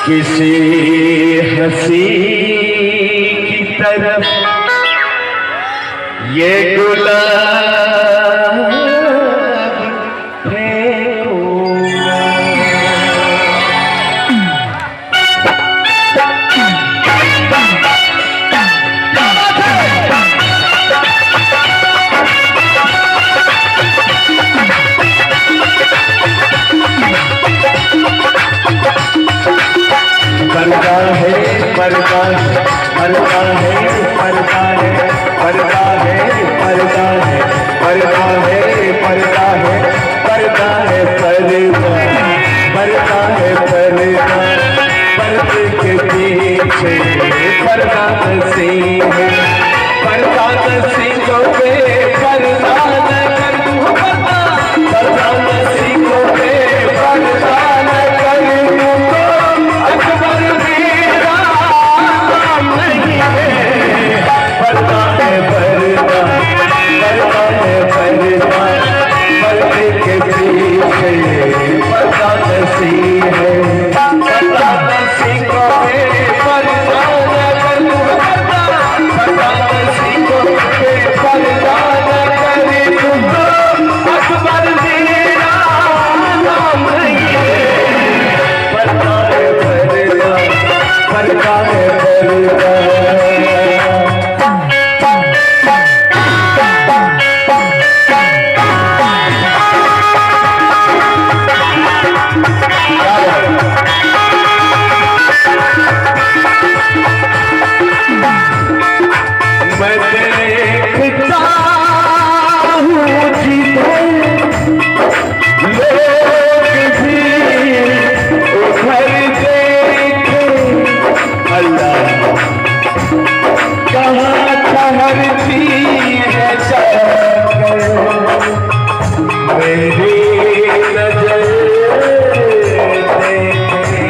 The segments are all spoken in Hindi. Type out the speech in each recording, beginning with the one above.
किसी हंसी की तरफ ये गुलाब फेंकूंगा। पर्दा है पर्दा पर्दा है पर्दा है पर्दा है पर्दा है पर्दा है पर्दा है पर्दा है पर्दा पर्दा है पर्दा पर्दे के पीछे पर्दा नसीब है पर्दा नसीबों पे पर्दा न करूं पर्दा पर्दा नसीबों पे पर्दा न करूं तो अकबर मेरा नाम नहीं है। पर्दा है पर्दा पर्दा है पर्दा पर्दे के पीछे पर्दा नसीब है पर्दा नसीबों पे पर्दा न करूं पर्दा पर्दा नसीबों पे पर्दा न करूं तो अकबर मेरा नाम नहीं है। पर्दा है पर्दा पर्दा है पर्दा। मैं देखता हूँ जिधर लोग भी उधर देखे अल्लाह कहाँ ठहरती है जाकर मेरी नजर देखे।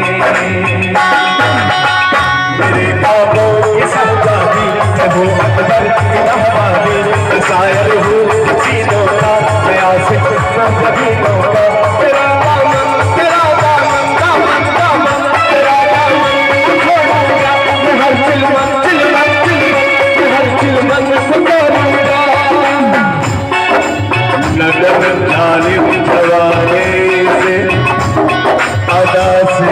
मेरे ख्वाबों की सरदारी वो अकबर की रहबानी शायर हूँ सीनों का मैं आशिक ज़मीनों का तेरा दामन दामन दामन तेरा दामन छोड़ूंगा मैं हर चिलमन चिलमन चिलमन मैं हर चिलमन को तोड़ूंगा। नजर जालिम जवाने से अदा से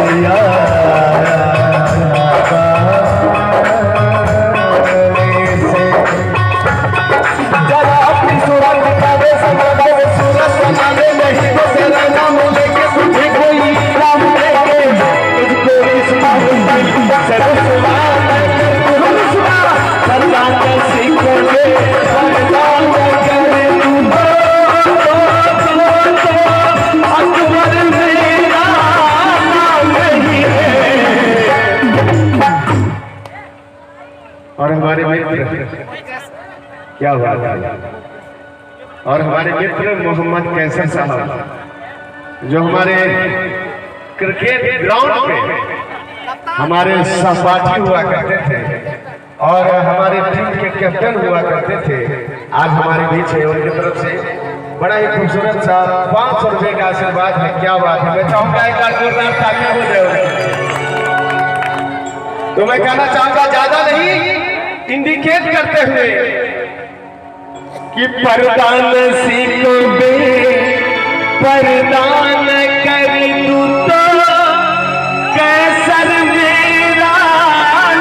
और हमारे मित्र क्या बात है और हमारे मित्र मोहम्मद कैसर साहब जो हमारे क्रिकेट ग्राउंड पे हमारे सहपाठी हुआ करते थे और हमारे टीम के कैप्टन हुआ करते थे, आज हमारे बीच है। उनकी तरफ से बड़ा ही खूबसूरत सा 500 रुपए का आशीर्वाद है। क्या बात है, मैं चाहूंगा एक बार जोरदार तालियां हो जाए। तो मैं कहना चाहूंगा ज्यादा नहीं इंडिकेट करते हुए कि पर्दा नसीबों पे पर्दा न करी तू तो कैसर मेरा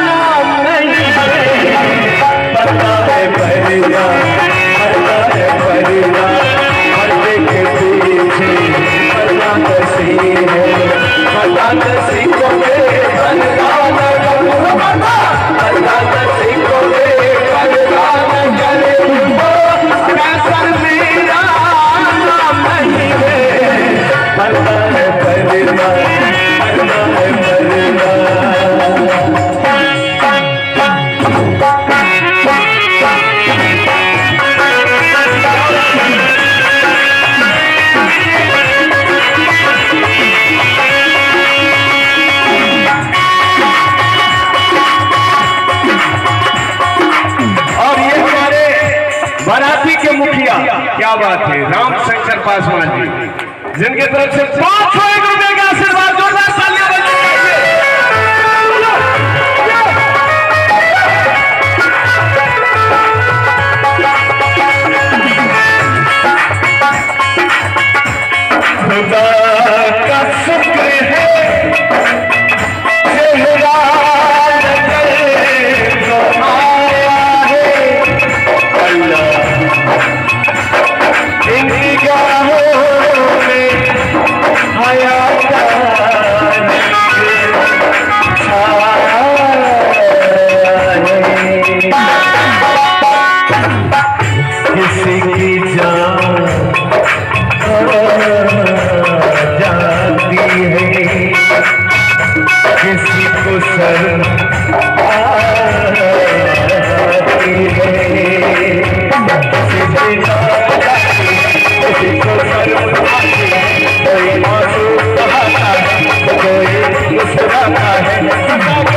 नाम नहीं है। पर्दा है पर्दा पर्दा है पर्दा पर्दे के पीछे पर्दा नसीब है पर्दा नसीबों पे पर्दा न करूं पर्दा पर्दा नसीबों पे पर्दा न करूं तो कैसर मेरा नाम नहीं है। पर्दा है पर्दा पर्दा है पर्दा। बाराती के मुखिया क्या बात है राम शंकर पासवान जी, जिनके तरफ से 501 रुपए का आशीर्वाद जोरदार तालियां बजाइए। को शर्म आती है, किसी को शर्म आती है, कोई मासूम बहाता है, कोई मुस्कुराता है।